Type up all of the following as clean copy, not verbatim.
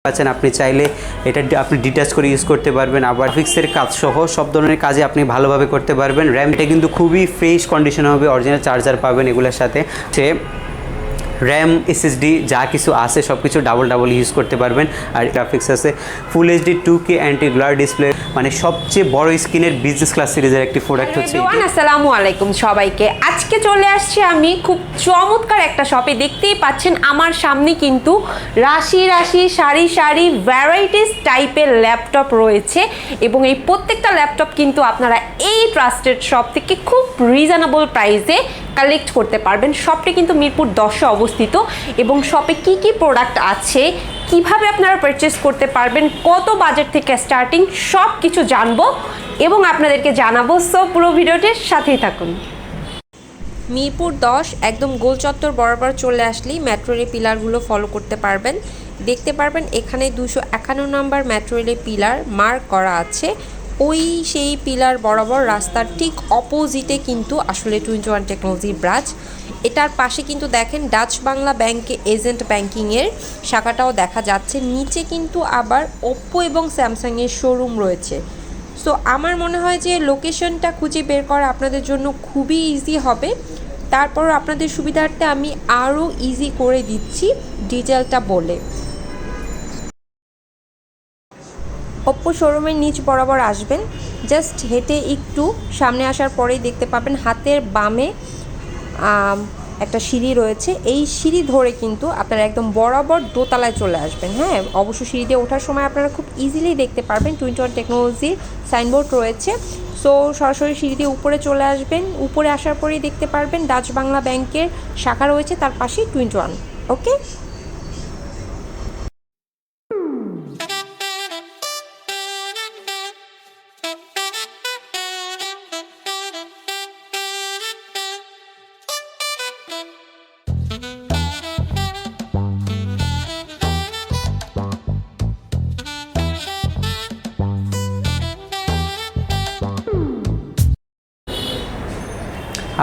পাচ্ছেন। আপনি চাইলে এটা আপনি ডিটাচ করে ইউজ করতে পারবেন, আবার ফিক্সের কাজ সহ সব ধরনের কাজে আপনি ভালোভাবে করতে পারবেন। র্যামটা কিন্তু খুবই ফ্রেশ কন্ডিশন হবে, অরিজিনাল চার্জার পাবেন এগুলোর সাথে। র্যাম এসএসডি যা কিছু আছে সব কিছু ডাবল ইউজ করতে পারবেন। আর গ্রাফিক্স আছে full HD 2K anti গ্লার display, মানে সবচেয়ে বড় স্ক্রিনের বিজনেস ক্লাস সিরিজের একটি প্রোডাক্ট হচ্ছে। আসসালামু আলাইকুম সবাইকে। আজকে চলে আসছি আমি খুব চমৎকার একটা শপে। দেখতেই পাচ্ছেন আমার সামনে কিন্তু রাশি রাশি সারি সারি ভ্যারাইটিস টাইপের ল্যাপটপ রয়েছে, এবং এই প্রত্যেকটা ল্যাপটপ কিন্তু আপনারা এই ট্রাস্টেড শপ থেকে খুব রিজনেবল প্রাইসে কালেক্ট করতে পারবেন। শপটি কিন্তু মিরপুর 10-এ অবস্থিত, এবং শপে কি কি প্রোডাক্ট আছে, কিভাবে আপনারা পারচেস করতে পারবেন, কত বাজেট থেকে স্টার্টিং, সব কিছু জানবো এবং আপনাদেরকে জানাবো। সো পুরো ভিডিওটির সাথেই থাকুন। মিরপুর 10 একদম গোল চত্বর বরাবর চলে আসলেই মেট্রো রেল পিলারগুলো ফলো করতে পারবেন। দেখতে পারবেন এখানে 251 নম্বর মেট্রো রেলের পিলার মার্ক করা আছে। ওই সেই পিলার বরাবর রাস্তার ঠিক অপোজিটে কিন্তু আসলে 21 টেকনোলজির ব্রাঞ্চ। এটার পাশে কিন্তু দেখেন ডাচ বাংলা ব্যাংকে এজেন্ট ব্যাংকিংয়ের শাখাটাও দেখা যাচ্ছে। নিচে কিন্তু আবার ওপ্পো এবং স্যামসাংয়ের শোরুম রয়েছে। সো আমার মনে হয় যে লোকেশনটা খুঁজে বের করা আপনাদের জন্য খুবই ইজি হবে। তারপরও আপনাদের সুবিধার্থে আমি আরও ইজি করে দিচ্ছি ডিটেলটা বলে। ওপ্পো শোরুমের নিচ বরাবর আসবেন, জাস্ট হেঁটে একটু সামনে আসার পরেই দেখতে পাবেন হাতের বামে একটা সিঁড়ি রয়েছে। এই সিঁড়ি ধরে কিন্তু আপনারা একদম বরাবর দোতলায় চলে আসবেন। হ্যাঁ, অবশ্য সিঁড়ি দিয়ে ওঠার সময় আপনারা খুব ইজিলি দেখতে পারবেন 21 টেকনোলজির সাইনবোর্ড রয়েছে। সো সরাসরি সিঁড়ি দিয়ে উপরে চলে আসবেন। উপরে আসার পরেই দেখতে পারবেন ডাচ বাংলা ব্যাংকের শাখা রয়েছে, তার পাশেই 21। ওকে,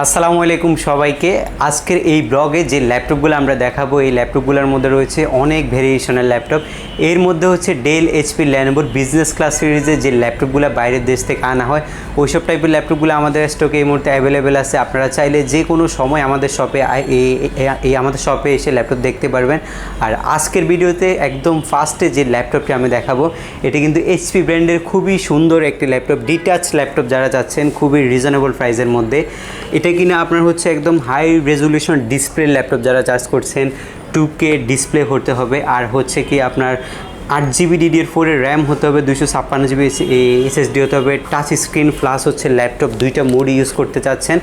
আসসালামু আলাইকুম সবাইকে। আজকের এই ব্লগে যে ল্যাপটপগুলো আমরা দেখাবো, এই ল্যাপটপগুলোর মধ্যে রয়েছে অনেক ভেরিয়েশনের ল্যাপটপ। এর মধ্যে হচ্ছে ডেল, এইচপি, ল্যানোভোর বিজনেস ক্লাস সিরিজের যে ল্যাপটপগুলো বাইরের দেশ থেকে আনা হয়, ওইসব টাইপের ল্যাপটপগুলো আমাদের স্টকে এই মুহূর্তে অ্যাভেলেবেল আছে। আপনারা চাইলে যে কোনো সময় আমাদের শপে এসে ল্যাপটপ দেখতে পারবেন। আর আজকের ভিডিওতে একদম ফার্স্টে যে ল্যাপটপটি আমি দেখাবো, এটি কিন্তু এইচপি ব্র্যান্ডের খুবই সুন্দর একটি ল্যাপটপ, ডিটাচ ল্যাপটপ যারা চাচ্ছেন খুবই রিজনেবল প্রাইসের মধ্যে। এটা কিনা আপনার হচ্ছে একদম হাই রেজলিউশন ডিসপ্লে ল্যাপটপ যারা চার্জ করছেন, 2K ডিসপ্লে হতে হবে, আর হচ্ছে কি আপনার 8GB DDR4 এর র্যাম হতে হবে, 256GB SSD হতে হবে, টাচ স্ক্রিন প্লাস হচ্ছে ল্যাপটপ দুইটা মোড ইউজ করতে চাচ্ছেন,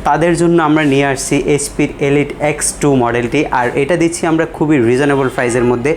তাদের জন্য আমরা নিয়ে আসছি এইচপির এলিট X2 মডেলটি। আর এটা দিচ্ছি আমরা খুবই রিজনেবল প্রাইসের মধ্যে।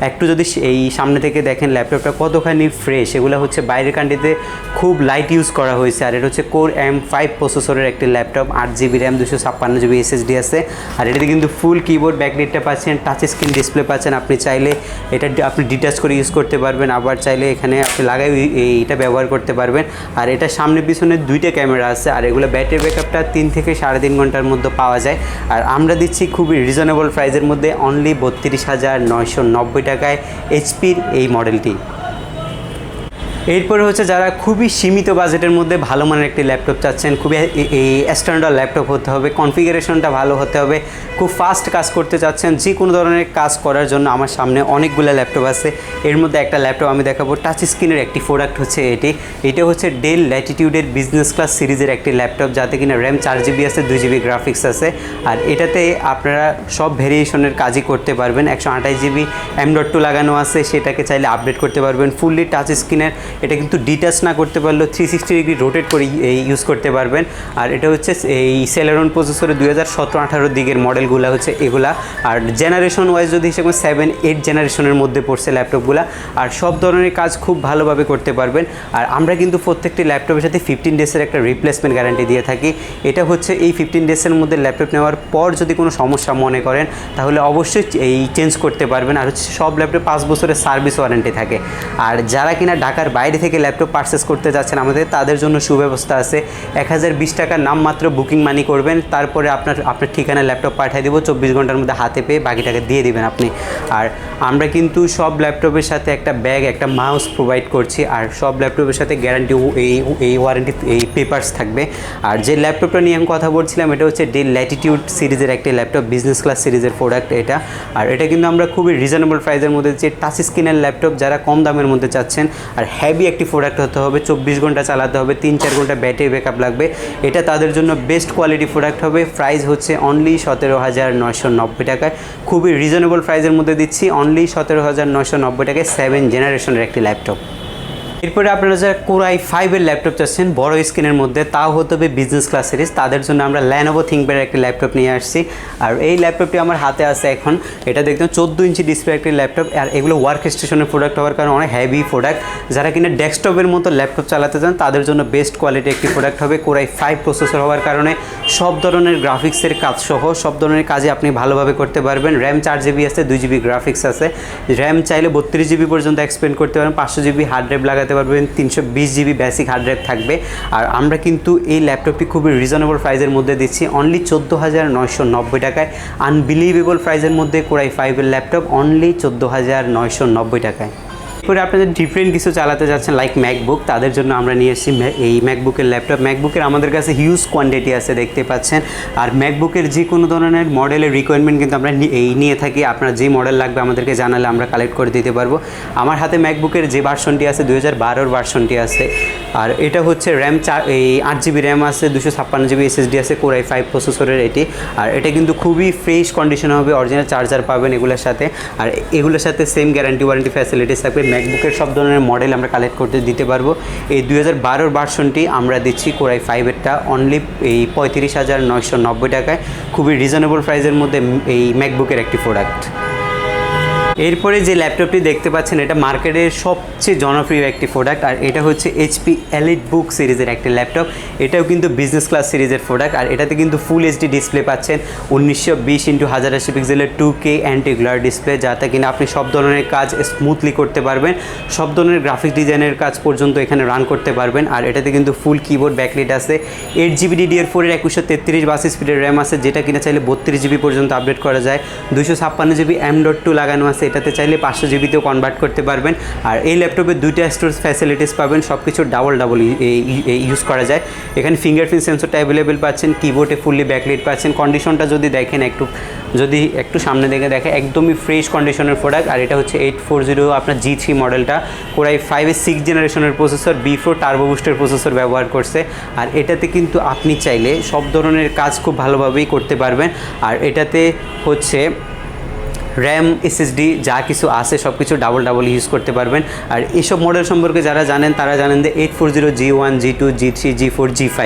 একটু যদি এই সামনে থেকে দেখেন ল্যাপটপটা কতখানি ফ্রেশ, এগুলো হচ্ছে বাইরের কান্ট্রিতে খুব লাইট ইউজ করা হয়েছে। আর এটা হচ্ছে Core M5 প্রসেসরের একটি laptop, 8GB RAM, 256GB SSD আছে। আর এটাতে কিন্তু ফুল কিবোর্ড ব্যাকলাইটটা পাচ্ছেন, টাচ স্ক্রিন ডিসপ্লে পাচ্ছেন। আপনি চাইলে এটা আপনি ডিটাচ করে ইউজ করতে পারবেন, আবার চাইলে এখানে আপনি লাগাই এইটা ব্যবহার করতে পারবেন। আর এটা সামনে পিছনে দুইটা ক্যামেরা আছে। আর এগুলো ব্যাটারি ব্যাকআপটা 3 থেকে 3.5 ঘন্টার মধ্যে পাওয়া যায়। আর আমরা দিচ্ছি খুবই রিজনেবল প্রাইসের মধ্যে, অনলি 32,990 টাকায় এইচপির এই মডেলটি। এরপরে হচ্ছে যারা খুবই সীমিত বাজেটের মধ্যে ভালো মানের একটি ল্যাপটপ চাচ্ছেন, খুবই এই স্ট্যান্ডার্ড ল্যাপটপ হতে হবে, কনফিগারেশনটা ভালো হতে হবে, খুব ফাস্ট কাজ করতে চাচ্ছেন, যে কোনো ধরনের কাজ করার জন্য আমার সামনে অনেকগুলো ল্যাপটপ আছে। এর মধ্যে একটা ল্যাপটপ আমি দেখাবো, টাচ স্ক্রিনের একটি প্রোডাক্ট হচ্ছে এটা হচ্ছে ডেল ল্যাটিটিউডের বিজনেস ক্লাস সিরিজের একটি ল্যাপটপ, যাতে কিনা র্যাম 4GB আছে, 2GB গ্রাফিক্স আছে। আর এটাতে আপনারা সব ভেরিয়েশনের কাজই করতে পারবেন। 128GB M.2 লাগানো আছে, সেটাকে চাইলে আপডেট করতে পারবেন। ফুললি টাচ স্ক্রিনের, এটা কিন্তু ডিটাচ না করতে পারলেও 360 ডিগ্রি রোটেট করে ইউজ করতে পারবেন। আর এটা হচ্ছে এই সেলেরন প্রসেসরে 2017-18 দিকের মডেলগুলো হচ্ছে এগুলা। আর জেনারেশন ওয়াইজ যদি হিসেবে 7-8 জেনারেশনের মধ্যে পড়ছে ল্যাপটপগুলো। আর সব ধরনের কাজ খুব ভালোভাবে করতে পারবেন। আর আমরা কিন্তু প্রত্যেকটি ল্যাপটপের সাথে 15 ডেজের একটা রিপ্লেসমেন্ট গ্যারান্টি দিয়ে থাকি। এটা হচ্ছে এই 15 ডেজের মধ্যে ল্যাপটপ নেওয়ার পর যদি কোনো সমস্যা মনে করেন, তাহলে অবশ্যই এই চেঞ্জ করতে পারবেন। আর হচ্ছে সব ল্যাপটপ 5 বছরের সার্ভিস ওয়ারেন্টি থাকে। আর যারা কিনা ঢাকার বাইরে থেকে ল্যাপটপ পারচেস করতে যাচ্ছেন আমাদের, তাদের জন্য সুব্যবস্থা আছে। 1020 টাকা নামমাত্র বুকিং মানি করবেন, তারপরে আপনার ঠিকানায় ল্যাপটপ পাঠিয়ে দেবো, 24 ঘন্টার মধ্যে হাতে পেয়ে বাকি টাকা দিয়ে দিবেন আপনি। আর আমরা কিন্তু সব ল্যাপটপের সাথে একটা ব্যাগ, একটা মাউস প্রোভাইড করছি, আর সব ল্যাপটপের সাথে গ্যারান্টি এই ওয়ারেন্টি এই পেপারস থাকবে। আর যে ল্যাপটপটা নিয়ে আমি কথা বলছিলাম এটা হচ্ছে ডেল ল্যাটিটিউড সিরিজের একটি ল্যাপটপ, বিজনেস ক্লাস সিরিজের প্রোডাক্ট এটা। আর এটা কিন্তু আমরা খুবই রিজনেবল প্রাইসের মধ্যে যে টাচ স্ক্রিনের ল্যাপটপ যারা কম দামের মধ্যে চাচ্ছেন, আর হেভি একটি প্রোডাক্ট হতে হবে, 24 ঘন্টা চালাতে হবে, 3-4 ঘন্টা ব্যাটারি ব্যাকআপ লাগবে, এটা তাদের জন্য বেস্ট কোয়ালিটি প্রোডাক্ট হবে। প্রাইস হচ্ছে অনলি 17,990 টাকায়, খুবই রিজনেবল প্রাইসের মধ্যে দিচ্ছি, অনলি 17,990 টাকায় 7 জেনারেশনের একটি ল্যাপটপ। এরপরে আপনারা যারা কোরাই 5-এর ল্যাপটপ চাচ্ছেন বড় স্ক্রিনের মধ্যে, তাও হতে হবে বিজনেস ক্লাস সিরিজ, তাদের জন্য আমরা ল্যানোভো থিঙ্কপ্যাডের একটি ল্যাপটপ নিয়ে আসছি। আর এই ল্যাপটপটি আমার হাতে আছে এখন, এটা দেখতে 14 ইঞ্চি ডিসপ্লে একটি ল্যাপটপ। আর এগুলো ওয়ার্ক স্টেশনের প্রোডাক্ট হওয়ার কারণে অনেক হেভি প্রোডাক্ট, যারা কিনা ডেস্কটপের মতো ল্যাপটপ চালাতে চান তাদের জন্য বেস্ট কোয়ালিটি একটি প্রোডাক্ট হবে। কোরাই 5 প্রসেসর হওয়ার কারণে সব ধরনের গ্রাফিক্সের কাজ সহ সব ধরনের কাজে আপনি ভালোভাবে করতে পারবেন। র্যাম 4 জিবি আছে, 2 জিবি গ্রাফিক্স আছে, র্যাম চাইলে 32 জিবি পর্যন্ত এক্সপেন্ড করতে পারবেন, 500 জিবি হার্ড ড্রাইভ লাগাতে পারবেন, 320 জিবি বেসিক হার্ড ড্রাইভ থাকবে। আর আমরা কিন্তু এই ল্যাপটপটি খুবই রিজনেবল প্রাইসের মধ্যে দিচ্ছি, অনলি 14,990 টাকায়। আনবিলিভেবল প্রাইসের মধ্যে কোরাই 5-এর ল্যাপটপ অনলি 14,990 টাকায়। এরপরে আপনাদের ডিফারেন্ট কিছু চালাতে যাচ্ছেন লাইক ম্যাকবুক, তাদের জন্য আমরা নিয়ে এসেছি এই ম্যাকবুকের ল্যাপটপ। ম্যাকবুকের আমাদের কাছে হিউজ কোয়ান্টিটি আছে দেখতে পাচ্ছেন। আর ম্যাকবুকের যে কোনো ধরনের মডেলের রিকোয়ারমেন্ট কিন্তু আমরা নিয়ে থাকি, আপনার যে মডেল লাগবে আমাদেরকে জানালে আমরা কালেক্ট করে দিতে পারবো। আমার হাতে ম্যাকবুকের যে ভার্সনটি আছে 2012-এর ভার্সনটি আছে। আর এটা হচ্ছে র্যাম 8 জিবি র্যাম আছে, 256 জিবি এসএসডি আছে, কোরাই 5 প্রসেসরের এটি। আর এটা কিন্তু খুবই ফ্রেশ কন্ডিশন হবে, অরিজিনাল চার্জার পাবেন এগুলোর সাথে। আর এগুলোর সাথে সেম গ্যারান্টি ওয়ারেন্টি ফ্যাসিলিটিস থাকবে। ম্যাকবুকের সব ধরনের মডেল আমরা কালেক্ট করতে দিতে পারবো। এই 2012-এর ভার্সনটি আমরা দিচ্ছি কোরাই 5-এরটা অনলি এই 35,990 টাকায়, খুবই রিজনেবল প্রাইসের মধ্যে এই ম্যাকবুকের একটি প্রোডাক্ট। এরপরে যে ল্যাপটপটি দেখতে পাচ্ছেন এটা মার্কেটের সবচেয়ে জনপ্রিয় একটি প্রোডাক্ট, আর এটা হচ্ছে এইচপি এলিট বুক সিরিজের একটি ল্যাপটপ। এটাও কিন্তু বিজনেস ক্লাস সিরিজের প্রোডাক্ট, আর এটাতে কিন্তু ফুল এইচডি ডিসপ্লে পাচ্ছেন, 1920x1080 পিক্সেলের 2K অ্যান্টি গ্লার ডিসপ্লে, যাতে কিনা আপনি সব ধরনের কাজ স্মুথলি করতে পারবেন, সব ধরনের গ্রাফিক ডিজাইনের কাজ পর্যন্ত এখানে রান করতে পারবেন। আর এটাতে কিন্তু ফুল কিবোর্ড ব্যাকলাইট আছে, 8 জিবি DDR4-এর 2133 বাস স্পিডের র্যাম আছে, যেটা কিনা চাইলে 32 জিবি পর্যন্ত আপডেট করা যায়, 256 জিবি M.2 লাগানো আছে, এটাতে চাইলে 500 জিবিতেও কনভার্ট করতে পারবেন। আর এই ল্যাপটপে 2টা স্টোরেজ ফ্যাসিলিটিস পাবেন, সব কিছু ডাবল ইউজ করা যায়। এখানে ফিঙ্গারপ্রিন্ট সেন্সরটা অ্যাভেলেবেল পাচ্ছেন, কিবোর্ডে ফুললি ব্যাকলাইট পাচ্ছেন। কন্ডিশনটা যদি দেখেন একটু সামনে দেখে একদমই ফ্রেশ কন্ডিশনের প্রোডাক্ট। আর এটা হচ্ছে 840 আপনার G3 মডেলটা, কোরাই 5-এর 6 জেনারেশনের প্রসেসর, B4 টার্বো বুস্টের প্রসেসর ব্যবহার করছে। আর এটাতে কিন্তু আপনি চাইলে সব ধরনের কাজ খুব ভালোভাবেই করতে পারবেন। আর এটাতে হচ্ছে র্যাম এসএসডি যা কিছু আছে সব কিছু ডাবল ইউজ করতে পারবেন। আর এইসব মডেল সম্পর্কে যারা জানেন তারা জানেন যে 840, G1, G2, G3, G4, G5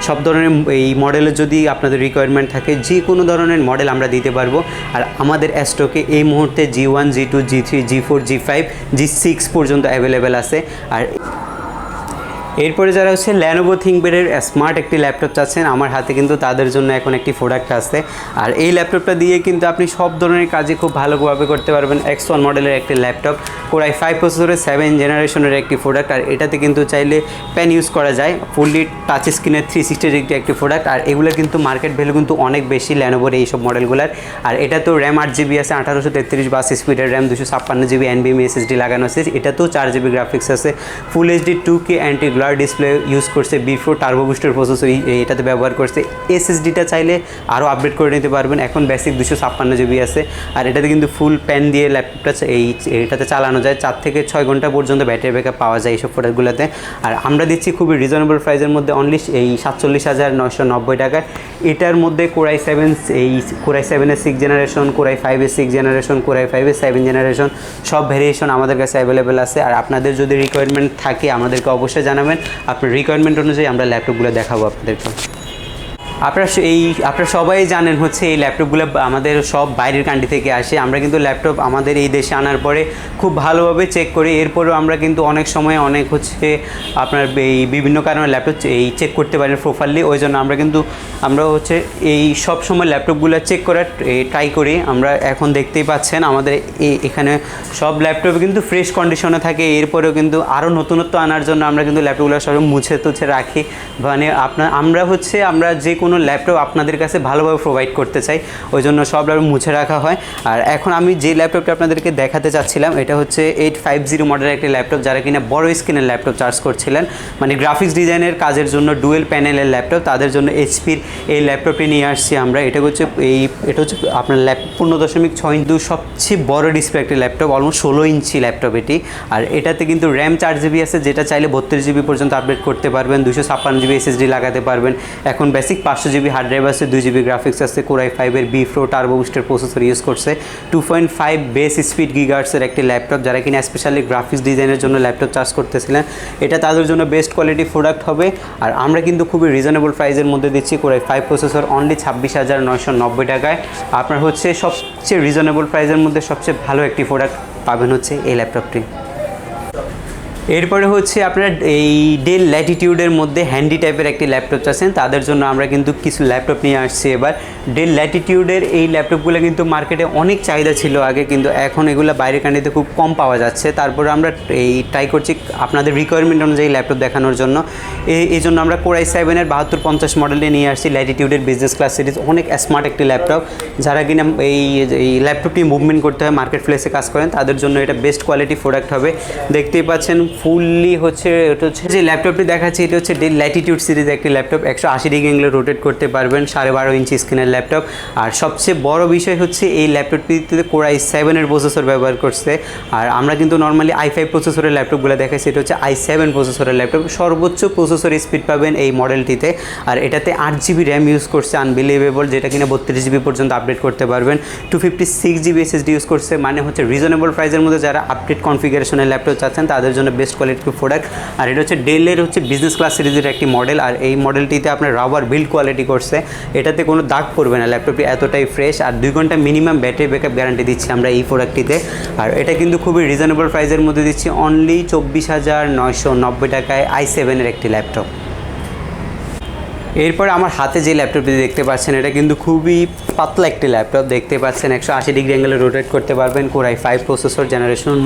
সব ধরনের এই মডেলের যদি আপনাদের রিকোয়ারমেন্ট থাকে যে কোনো ধরনের মডেল আমরা দিতে পারবো। আর আমাদের স্টকে এই মুহূর্তে G1, G2, G3, G4, G5, G6 পর্যন্ত অ্যাভেলেবেল আছে। আর এরপরে যারা হচ্ছে ল্যানোভো থিঙ্কপ্যাডের স্মার্ট একটি ল্যাপটপ চাচ্ছেন, আমার হাতে কিন্তু তাদের জন্য এখন একটি প্রোডাক্ট আছে। আর এই ল্যাপটপটা দিয়ে কিন্তু আপনি সব ধরনের কাজে খুব ভালোভাবে করতে পারবেন। X1 মডেলের একটি ল্যাপটপ, কোরাই 5 প্রসেসরের 7 জেনারেশনের একটি প্রোডাক্ট। আর এটাতে কিন্তু চাইলে পেন ইউজ করা যায়, ফুললি টাচ স্ক্রিনের 360 ডিগ্রি একটি প্রোডাক্ট। আর এগুলো কিন্তু মার্কেট ভ্যালু কিন্তু অনেক বেশি ল্যানোভোর এইসব মডেলগুলোর। আর এটা তো র্যাম 8 জিবি আছে, 1833 বাস স্পিডের র্যাম, 256 জিবি NVMe SSD লাগানো আছে, এটাতেও 4 জিবি গ্রাফিক্স আছে, ফুল HD 2K anti গ্লার display use করছে, B4 টার্বো বুস্টের প্রসেসর এটাতে ব্যবহার করছে। SSDটা চাইলে আরও আপডেট করে নিতে পারবেন, এখন বেসিক 256 জিবি আছে। আর এটাতে কিন্তু ফুল পেন দিয়ে ল্যাপটপটা এটাতে চালানো যায়, 4 থেকে 6 ঘন্টা পর্যন্ত ব্যাটারি ব্যাকআপ পাওয়া যায় এইসব প্রোডাক্টগুলোতে। আর আমরা দিচ্ছি খুবই রিজনেবল প্রাইসের মধ্যে অনলি এই 47,990 টাকায়। এটার মধ্যে কোরাই 7-এর 6 জেনারেশন, কোরাই 5-এর 6 জেনারেশন, কোরাই 5-এর 7 জেনারেশন সব ভেরিয়েশন আমাদের কাছে অ্যাভেলেবেল আছে। আর আপনাদের যদি রিকোয়ারমেন্ট থাকে আমাদেরকে অবশ্যই জানাবেন, আপনার রিকোয়ারমেন্ট অনুযায়ী আমরা ল্যাপটপগুলো দেখাবো আপনাদেরকে। আপনারা সবাই জানেন হচ্ছে এই ল্যাপটপগুলো আমাদের সব বাইরের কান্ট্রি থেকে আসে। আমরা কিন্তু ল্যাপটপ আমাদের এই দেশে আনার পরে খুব ভালোভাবে চেক করি, এরপরেও আমরা কিন্তু অনেক সময় অনেক হচ্ছে আপনার এই বিভিন্ন কারণে ল্যাপটপ এই চেক করতে পারি প্রপারলি। ওই জন্য আমরা হচ্ছে এই সব সময় ল্যাপটপগুলো চেক করার ট্রাই করি। আমরা এখন দেখতেই পাচ্ছেন আমাদের এখানে সব ল্যাপটপ কিন্তু ফ্রেশ কন্ডিশনে থাকে। এরপরেও কিন্তু আরও নতুনত্ব আনার জন্য আমরা কিন্তু ল্যাপটপগুলো সব মুছে তুছে রাখি। মানে আমরা যে কোনো ল্যাপটপ আপনাদের কাছে ভালোভাবে প্রোভাইড করতে চাই, ওই জন্য সব ল্যাপটপ মুছে রাখা হয়। আর এখন আমি যে ল্যাপটপটা আপনাদেরকে দেখাতে চাচ্ছিলাম এটা হচ্ছে 850 মডেলের একটি ল্যাপটপ, যারা কিনা বড় স্ক্রিনের ল্যাপটপ চার্জ করছিলেন, মানে গ্রাফিক্স ডিজাইনের কাজের জন্য ডুয়েল প্যানেলের ল্যাপটপ, তাদের জন্য এইচপির এই ল্যাপটপটি নিয়ে আসছি আমরা। এটা হচ্ছে আপনার 15.6 ইঞ্চি সবচেয়ে বড় ডিসপ্লে একটি ল্যাপটপ, অলমোস্ট 16 ইঞ্চি ল্যাপটপ এটি। আর এটাতে কিন্তু র্যাম 4GB আছে, যেটা চাইলে 32GB পর্যন্ত আপডেট করতে পারবেন, 256GB SSD লাগাতে পারবেন। এখন বেসিক 500GB হার্ড ড্রাইভ আছে, 2GB গ্রাফিক্স আছে, Core i5-এর B-Pro turbo booster processor use করছে, 2.5 বেস স্পিড গিগাহার্টসের একটি ল্যাপটপ। যারা কিনা স্পেশালি গ্রাফিক্স ডিজাইনের জন্য ল্যাপটপ চার্জ করতেছিলেন, এটা তাদের জন্য বেস্ট কোয়ালিটি প্রোডাক্ট হবে। আর আমরা কিন্তু খুবই রিজনেবল প্রাইসের মধ্যে দিচ্ছি Core i5 প্রসেসর অনলি 26,990 টাকায়। আপনার হচ্ছে সবচেয়ে রিজনেবল প্রাইসের মধ্যে সবচেয়ে ভালো একটি প্রোডাক্ট পাবেন হচ্ছে এই ল্যাপটপটি। এরপরে হচ্ছে আপনারা এই ডেল ল্যাটিটিউডের মধ্যে হ্যান্ডি টাইপের একটি ল্যাপটপ চাচ্ছেন, তাদের জন্য আমরা কিন্তু কিছু ল্যাপটপ নিয়ে আসছি এবার। ডেল ল্যাটিটিউডের এই ল্যাপটপগুলো কিন্তু মার্কেটে অনেক চাহিদা ছিল আগে, কিন্তু এখন এগুলো বাইরের কান্ট্রিতে খুব কম পাওয়া যাচ্ছে। তারপরে আমরা এই ট্রাই করছি আপনাদের রিকোয়ারমেন্ট অনুযায়ী ল্যাপটপ দেখানোর জন্য। এই জন্য আমরা Core i7-এর 7250 মডেলে নিয়ে আসছি ল্যাটিটিউডের বিজনেস ক্লাস সিরিজ। অনেক স্মার্ট একটি ল্যাপটপ, যারা কিনা এই ল্যাপটপটি মুভমেন্ট করতে হয়, মার্কেট প্লেসে কাজ করেন, তাদের জন্য এটা বেস্ট কোয়ালিটি প্রোডাক্ট হবে। দেখতেই পাচ্ছেন ফুললি হচ্ছে এটা হচ্ছে যে ল্যাপটপটি দেখাচ্ছি, এটা হচ্ছে ডেল ল্যাটিটিউড সিরিজ একটি ল্যাপটপ, 180 ডিগ্রি অ্যাঙ্গেলে রোটেট করতে পারবেন, 12.5 ইঞ্চি স্ক্রিনের ল্যাপটপ। আর সবচেয়ে বড় বিষয় হচ্ছে এই ল্যাপটপটিতে Core i7-এর প্রসেসর ব্যবহার করছে। আর আমরা কিন্তু নর্মালি i5 প্রসেসরের ল্যাপটপগুলো দেখাচ্ছি, এটা হচ্ছে i7 প্রসেসরের ল্যাপটপ। সর্বোচ্চ প্রসেসর স্পিড পাবেন এই মডেলটিতে। আর এটাতে 8GB র্যাম ইউজ করছে, আনবিলিভেবল, যেটা কিনা 32GB পর্যন্ত আপডেট করতে পারবেন। 256GB SSD ইউজ করছে, মানে হচ্ছে রিজনেবল প্রাইসের মধ্যে যারা আপডেট কনফিগারেশনের ল্যাপটপ চাচ্ছেন তাদের জন্য বেস্ট কোয়ালিটি প্রোডাক্ট। আর এটা হচ্ছে ডেলের হচ্ছে বিজনেস ক্লাস সিরিজের একটি মডেল। আর এই মডেলটিতে আপনার রাবার বিল্ড কোয়ালিটি করছে, এটাতে কোনো দাগ পড়বে না, ল্যাপটপটি এতটাই ফ্রেশ। আর 2 ঘন্টা মিনিমাম ব্যাটারি ব্যাকআপ গ্যারান্টি দিচ্ছি আমরা এই প্রোডাক্টটিতে। আর এটা কিন্তু খুবই রিজনেবল প্রাইসের মধ্যে দিচ্ছি অনলি 24,990 টাকায় i7-এর একটি ল্যাপটপ। এরপরে আমার হাতে যে ল্যাপটপটি দেখতে পাচ্ছেন, এটা কিন্তু খুবই পাতলা একটি ল্যাপটপ। দেখতে পাচ্ছেন 180 ডিগ্রি অ্যাঙ্গেলে রোটেট করতে পারবেন, Core i5 প্রসেসর, জেনারেশন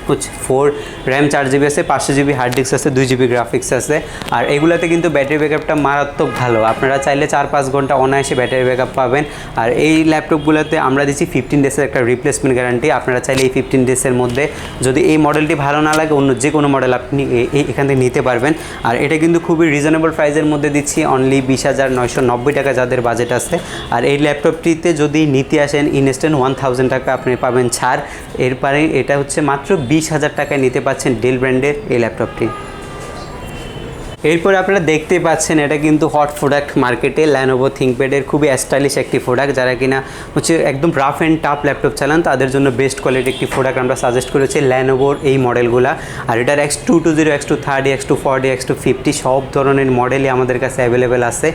হচ্ছে 4, র্যাম 4GB আছে, 500GB হার্ড ডিস্ক আছে, 2GB গ্রাফিক্স আছে। আর এগুলাতে কিন্তু ব্যাটারি ব্যাকআপটা মারাত্মক ভালো, আপনারা চাইলে 4-5 ঘন্টা অনায়াসে ব্যাটারি ব্যাকআপ পাবেন। আর এই ল্যাপটপগুলোতে আমরা দিচ্ছি 15 ডেজের একটা রিপ্লেসমেন্ট গ্যারান্টি। আপনারা চাইলে এই 15 ডেজের মধ্যে যদি এই মডেলটি ভালো না লাগে, অন্য যে কোনো মডেল আপনি এখান থেকে নিতে পারবেন। আর এটা কিন্তু খুবই রিজনেবল প্রাইসের মধ্যে দিচ্ছি অনলি 20,990 টাকা যাদের বাজেট আছে। আর এই ল্যাপটপটিতে যদি নিতে আসেন ইনস্ট্যান্ট 1000 টাকা আপনি পাবেন ছাড়। এরপরে এটা হচ্ছে মাত্র 20,000 টাকায় নিতে পাচ্ছেন ডেল ব্র্যান্ডের এই ল্যাপটপটি। এরপরে আপনারা দেখতে পাচ্ছেন এটা কিন্তু হট প্রোডাক্ট মার্কেটে, Lenovo ThinkPad-এর খুবই স্টাইলিশ একটি প্রোডাক্ট। যারা কিনা হচ্ছে একদম রাফ অ্যান্ড টাফ ল্যাপটপ চালান তাদের জন্য বেস্ট কোয়ালিটি একটি প্রোডাক্ট আমরা সাজেস্ট করেছি Lenovoর এই মডেলগুলা। আর এটার X220, X230, X240, X250 সব ধরনের মডেলই আমাদের কাছে অ্যাভেলেবেল আছে।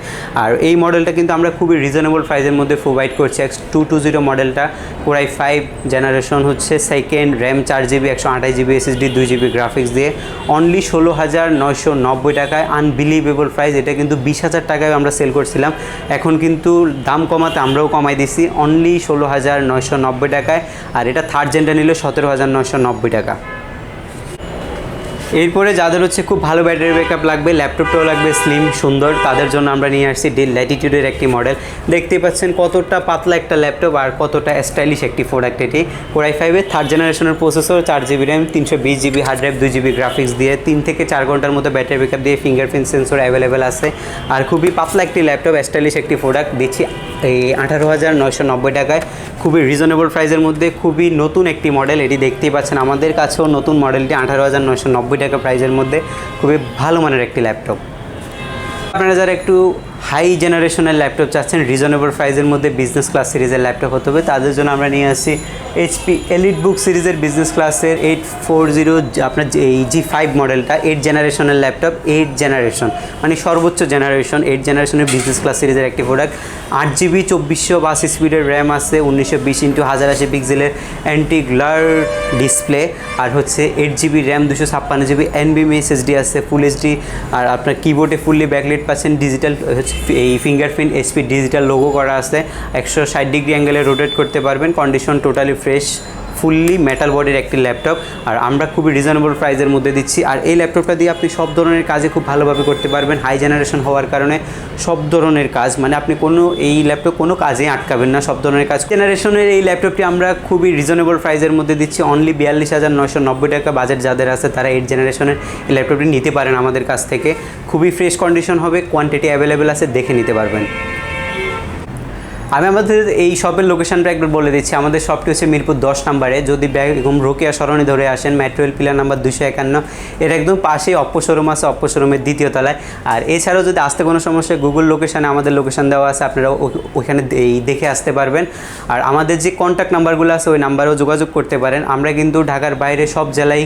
আর এই মডেলটা কিন্তু আমরা খুবই রিজনেবল প্রাইসের মধ্যে প্রোভাইড করছি। X220 মডেলটা Core i5 জেনারেশন হচ্ছে 2nd, RAM 4GB, 128GB SSD, 2GB graphics দিয়ে অনলি 16,990 টাকা। আনবিলিভেবল প্রাইস, এটা কিন্তু 20,000 টাকায় আমরা সেল করছিলাম, এখন কিন্তু দাম কমাতে আমরাও কমাই দিছি অনলি 16,990 টাকায়। আর এটা থার্ড জেনটা নিলে 17,990 টাকা। এরপরে যাদের হচ্ছে খুব ভালো ব্যাটারি ব্যাকআপ লাগবে, ল্যাপটপটাও লাগবে স্লিম সুন্দর, তাদের জন্য আমরা নিয়ে আসছি ডেল ল্যাটিটিউডের একটি মডেল। দেখতে পাচ্ছেন কতটা পাতলা একটা ল্যাপটপ আর কতটা স্টাইলিশ একটি প্রোডাক্ট এটি। Core i5-এর 3rd জেনারেশনের processor, 4GB RAM, 320GB hard drive, 2GB graphics দিয়ে 3 থেকে 4 ঘন্টার মতো ব্যাটারি ব্যাকআপ দিয়ে ফিঙ্গারপ্রিন্ট সেন্সর অ্যাভেলেবেল আছে। আর খুবই পাতলা একটি ল্যাপটপ, স্টাইলিশ একটি প্রোডাক্ট দিচ্ছি এই 18,990 টাকায়, খুবই রিজনেবল প্রাইসের মধ্যে, খুবই নতুন একটি মডেল। এটি দেখতেই পাচ্ছেন আমাদের কাছেও নতুন মডেলটি 18,990 টাকা প্রাইসের মধ্যে, খুবই ভালো মানের একটি ল্যাপটপ। আপনারা যারা একটু হাই জেনারেশনের ল্যাপটপ চাচ্ছেন রিজনেবল প্রাইসের মধ্যে বিজনেস ক্লাস সিরিজের ল্যাপটপ হতে হবে, তাদের জন্য আমরা নিয়ে আসি HP এলিট বুক সিরিজের বিজনেস ক্লাসের 840 আপনার এই G5 মডেলটা 8 জেনারেশনের ল্যাপটপ, 8 জেনারেশন মানে সর্বোচ্চ জেনারেশন, 8 জেনারেশনের বিজনেস ক্লাস সিরিজের একটি প্রোডাক্ট। 8GB 2482 স্পিডের র্যাম আছে, 1920x1080 পিক্সেলের অ্যান্টি গ্লার ডিসপ্লে, আর হচ্ছে 8GB RAM, 256GB NVMe SSD আছে, ফুল এইচডি, আর আপনার কিবোর্ডে ফুললি ব্যাকলাইট পাচ্ছেন, ডিজিটাল হচ্ছে এই ফিঙ্গারপ্রিন্ট HP ডিজিটাল লোগো করা আছে, 160 ডিগ্রি অ্যাঙ্গেলে রোটেট করতে পারবেন, condition totally fresh, fully metal বডির একটি ল্যাপটপ, আর আমরা খুবই রিজনেবল প্রাইসের মধ্যে দিচ্ছি। আর এই ল্যাপটপটা দিয়ে আপনি সব ধরনের কাজে খুব ভালোভাবে করতে পারবেন। হাই জেনারেশন হওয়ার কারণে সব ধরনের কাজ, মানে আপনি এই ল্যাপটপ কোনো কাজে আটকাবেন না, সব ধরনের কাজ। জেনারেশনের এই ল্যাপটপটি আমরা খুবই রিজনেবল প্রাইসের মধ্যে দিচ্ছি, অনলি 42,990 টাকা। বাজেট যাদের আছে তারা 8 জেনারেশনের এই ল্যাপটপটি নিতে পারেন আমাদের কাছ থেকে। খুবই ফ্রেশ কন্ডিশন হবে, কোয়ান্টিটি অ্যাভেলেবেল আছে, দেখে নিতে পারবেন। আমি আমাদের এই শপের লোকেশনটা একবার বলে দিচ্ছি। আমাদের শপটি হচ্ছে মিরপুর 10 নম্বরে। যদি বেগম রোকেয়া সরণি ধরে আসেন, মেট্রো রেল পিলার নাম্বার 251, এর একদম পাশেই অপ্পো শোরুম আছে, অপ্পো শোরুমের 2য় তলায়। আর এছাড়াও যদি আসতে কোনো সমস্যা, গুগল লোকেশানে আমাদের লোকেশন দেওয়া আছে, আপনারা ওইখানে দেখে আসতে পারবেন। আর আমাদের যে কন্ট্যাক্ট নাম্বারগুলো আছে ওই নাম্বারেও যোগাযোগ করতে পারেন। আমরা কিন্তু ঢাকার বাইরে সব জেলায়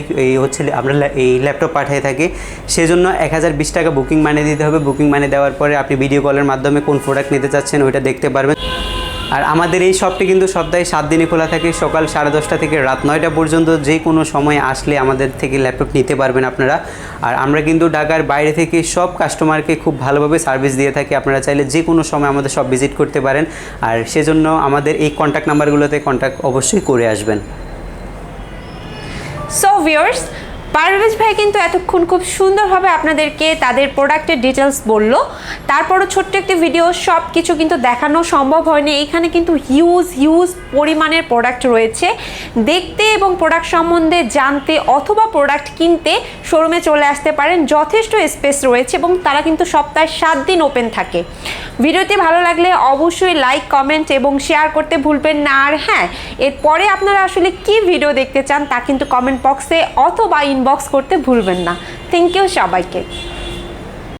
আমরা এই ল্যাপটপ পাঠিয়ে থাকি, সেজন্য 1020 টাকা বুকিং মানি দিতে হবে। বুকিং মানি দেওয়ার পরে আপনি ভিডিও কলের মাধ্যমে কোন প্রোডাক্ট নিতে চাচ্ছেন ওইটা দেখতে পারবেন। আর আমাদের এই শপটি কিন্তু সপ্তাহে 7 দিনই খোলা থাকে, সকাল 10:30 থেকে রাত 9টা পর্যন্ত। যে কোনো সময় আসলে আমাদের থেকে ল্যাপটপ নিতে পারবেন আপনারা। আর আমরা কিন্তু ঢাকার বাইরে থেকে সব কাস্টমারকে খুব ভালোভাবে সার্ভিস দিয়ে থাকি। আপনারা চাইলে যে কোনো সময় আমাদের শপ ভিজিট করতে পারেন, আর সেজন্য আমাদের এই কন্ট্যাক্ট নাম্বারগুলোতে কন্ট্যাক্ট অবশ্যই করে আসবেন। সো ভিউয়ার্স, পারভেজ ভাই কিন্তু এতক্ষণ খুব সুন্দরভাবে আপনাদেরকে তাদের প্রোডাক্টের ডিটেলস বলল। তারপরও ছোট্ট একটি ভিডিও, সব কিছু কিন্তু দেখানো সম্ভব হয়নি। এইখানে কিন্তু হিউজ পরিমাণের প্রোডাক্ট রয়েছে। দেখতে এবং প্রোডাক্ট সম্বন্ধে জানতে অথবা প্রোডাক্ট কিনতে শোরুমে চলে আসতে পারেন। যথেষ্ট স্পেস রয়েছে এবং তারা কিন্তু সপ্তাহে 7 দিন ওপেন থাকে। ভিডিওটি ভালো লাগলে অবশ্যই লাইক, কমেন্ট এবং শেয়ার করতে ভুলবেন না। আর হ্যাঁ, এরপরে আপনারা আসলে কি ভিডিও দেখতে চান তা কিন্তু কমেন্ট বক্সে অথবা ইনবক্স করতে ভুলবেন না। থ্যাংক ইউ সবাইকে।